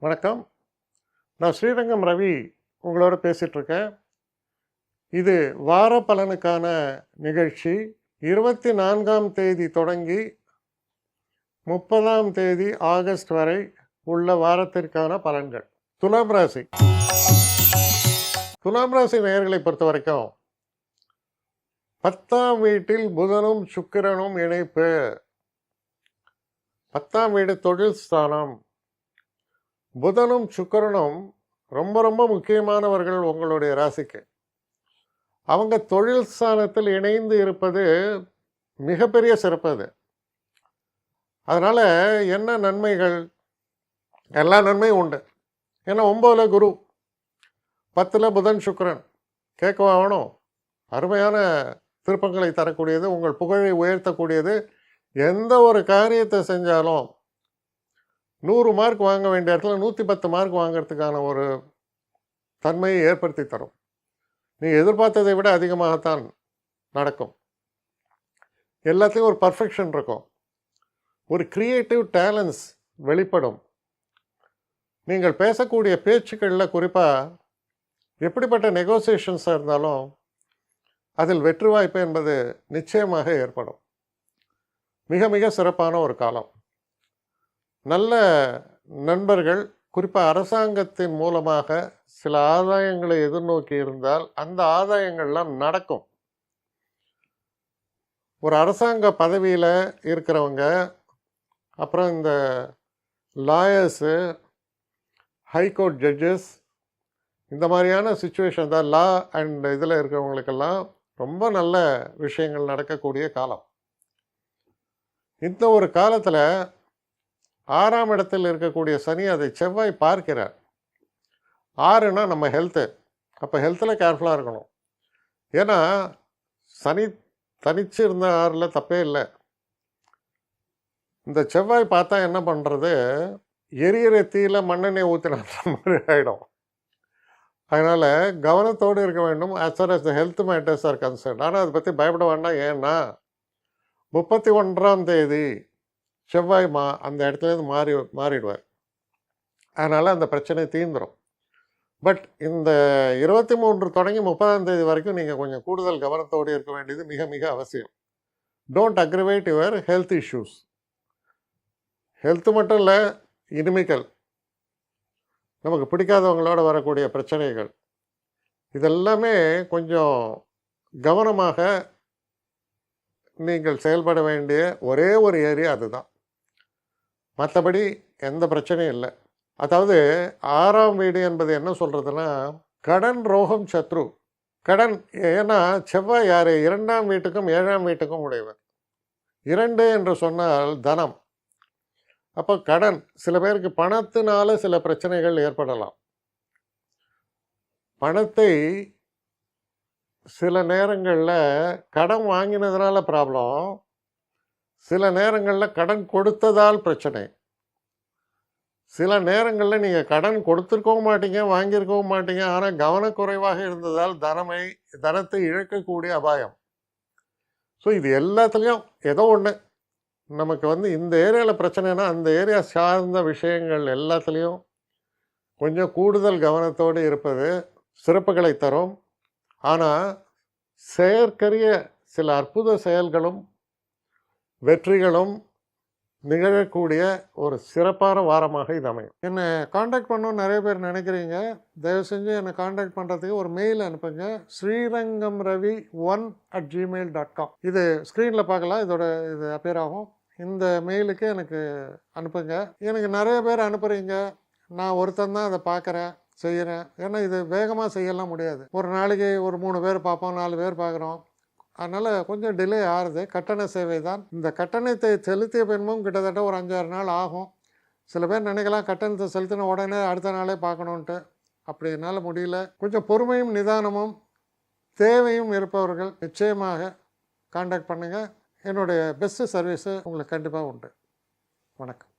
வணக்கம். நான் ஸ்ரீரங்கம் ரவி உங்களோட பேசிகிட்ருக்கேன். இது வார பலனுக்கான நிகழ்ச்சி. 24ஆம் தேதி தொடங்கி 30ஆம் தேதி ஆகஸ்ட் வரை உள்ள வாரத்திற்கான பலன்கள். துலாம் ராசி. துலாம் ராசி நேயர்களை பொறுத்த வரைக்கும் 10ஆம் வீட்டில் புதனும் சுக்கிரனும் இணைப்பு. 10ஆம் வீடு தொழில் ஸ்தானம். புதனும் சுக்கிரனும் ரொம்ப ரொம்ப முக்கியமானவர்கள் உங்களுடைய ராசிக்கு. அவங்க தொழில் ஸ்தானத்தில் இணைந்து இருப்பது மிகப்பெரிய சிறப்பு. அது அதனால் என்ன நன்மைகள்? எல்லா நன்மையும் உண்டு. ஏன்னா 9ல் குரு, 10ல் புதன் சுக்கிரன். கேட்கவா வேணும்? அருமையான திருப்பங்களை தரக்கூடியது, உங்கள் புகழை உயர்த்தக்கூடியது. எந்த ஒரு காரியத்தை செஞ்சாலும் 100 மார்க் வாங்க வேண்டிய இடத்துல 110 மார்க் வாங்கிறதுக்கான ஒரு தன்மையை ஏற்படுத்தி தரும். நீங்கள் எதிர்பார்த்ததை விட அதிகமாகத்தான் நடக்கும். எல்லாத்துலேயும் ஒரு பர்ஃபெக்ஷன் இருக்கும். ஒரு க்ரியேட்டிவ் டேலண்ட்ஸ் வெளிப்படும். நீங்கள் பேசக்கூடிய பேச்சுக்களில் குறிப்பாக எப்படிப்பட்ட நெகோசியேஷன்ஸாக இருந்தாலும் அதில் வெற்றி வாய்ப்பு என்பது நிச்சயமாக ஏற்படும். மிக மிக சிறப்பான ஒரு காலம். நல்ல நண்பர்கள், குறிப்பாக அரசாங்கத்தின் மூலமாக சில ஆதாயங்களை எதிர்நோக்கி இருந்தால் அந்த ஆதாயங்கள்லாம் நடக்கும். ஒரு அரசாங்க பதவியில் இருக்கிறவங்க, அப்புறம் இந்த லாயர்ஸு, ஹைகோர்ட் ஜட்ஜஸ், இந்த மாதிரியான சுச்சுவேஷன் தான் லா அண்ட் இதில் இருக்கிறவங்களுக்கெல்லாம் ரொம்ப நல்ல விஷயங்கள் நடக்கக்கூடிய காலம். இந்த ஒரு காலத்தில் 6ஆம் இடத்தில் இருக்கக்கூடிய சனி அதை செவ்வாய் பார்க்கிறார். 6னா நம்ம ஹெல்த்து. அப்போ ஹெல்த்தில் கேர்ஃபுல்லாக இருக்கணும். ஏன்னா சனி தனிச்சு இருந்த 6ல் தப்பே இல்லை. இந்த செவ்வாய் பார்த்தா என்ன பண்ணுறது? எரியிற தீயில மண்ணெண்ணெய் ஊற்றின மாதிரி ஆகிடும். அதனால் கவனத்தோடு இருக்க வேண்டும் as far as the health matters are concerned. ஆனால் அதை பற்றி பயப்பட வேண்டாம். ஏன்னா 31ஆம் தேதி செவ்வாய் அந்த இடத்துலேருந்து மாறிடுவார். அதனால் அந்த பிரச்சனை தீர்ந்துடும். பட் இந்த 23 தொடங்கி 30ஆம் தேதி வரைக்கும் நீங்கள் கொஞ்சம் கூடுதல் கவனத்தோடு இருக்க வேண்டியது மிக மிக அவசியம். Don't aggravate your health issues. Health மட்டும் இல்லை, இனிமைகள், நமக்கு பிடிக்காதவங்களோட வரக்கூடிய பிரச்சனைகள், இதெல்லாமே கொஞ்சம் கவனமாக நீங்கள் செயல்பட வேண்டிய ஒரே ஒரு ஏரியா அதுதான். மற்றபடி எந்த பிரச்சனையும் இல்லை. அதாவது 6ஆம் வீடு என்பது என்ன சொல்கிறதுனா, கடன், ரோகம், சத்ரு. கடன், ஏன்னா செவ்வாய் யார்? 2ஆம் வீட்டுக்கும் 7ஆம் வீட்டுக்கும் உடையவர். 2 என்று சொன்னால் தனம். அப்போ கடன், சில பேருக்கு பணத்தினால சில பிரச்சனைகள் ஏற்படலாம். பணத்தை சில நேரங்களில் கடன் வாங்கினதுனால ப்ராப்ளம், சில நேரங்களில் கடன் கொடுத்ததால் பிரச்சனை. சில நேரங்களில் நீங்கள் கடன் கொடுத்துருக்கவும் மாட்டீங்க, வாங்கியிருக்கவும் மாட்டீங்க. ஆனால் கவனக்குறைவாக இருந்ததால் தனத்தை இழக்கக்கூடிய அபாயம். ஸோ இது எல்லாத்துலேயும் ஏதோ ஒன்று நமக்கு இந்த ஏரியாவில் பிரச்சனைனா அந்த ஏரியா சார்ந்த விஷயங்கள் எல்லாத்துலேயும் கொஞ்சம் கூடுதல் கவனத்தோடு இருப்பது சிறப்புகளை தரும். ஆனால் செயற்கரிய சில அற்புத செயல்களும் வெற்றிகளும் நிகழக்கூடிய ஒரு சிறப்பான வாரமாக இது அமையும். என்னை காண்டாக்ட் பண்ணணும்னு நிறைய பேர் நினைக்கிறீங்க. தயவு செஞ்சு என்னை காண்டாக்ட் பண்ணுறதுக்கு ஒரு மெயில் அனுப்புங்க. srirangamravi1@gmail.com. இது ஸ்க்ரீனில் பார்க்கலாம். இது அப்பியர் ஆகும். இந்த மெயிலுக்கு எனக்கு அனுப்புங்க. எனக்கு நிறைய பேர் அனுப்புகிறீங்க. நான் ஒருத்தன் தான் அதை பார்க்குறேன், செய்கிறேன். ஏன்னா இது வேகமாக செய்யலாம் முடியாது. ஒரு நாளைக்கு ஒரு 3 பேர் பார்ப்போம், 4 பேர் பார்க்குறோம். அதனால் கொஞ்சம் டிலே ஆகுது. கட்டண சேவை தான். இந்த கட்டணத்தை செலுத்திய பின்பும் கிட்டத்தட்ட ஒரு 5-6 நாள் ஆகும். சில பேர் நினைக்கலாம் கட்டணத்தை செலுத்தின உடனே அடுத்த நாளே பார்க்கணுன்ட்டு. அப்படி என்னால் முடியல. கொஞ்சம் பொறுமையும் நிதானமும் தேவையும் இருப்பவர்கள் நிச்சயமாக காண்டாக்ட் பண்ணுங்கள். என்னுடைய பெஸ்ட்டு சர்வீஸு உங்களுக்கு கண்டிப்பாக உண்டு. வணக்கம்.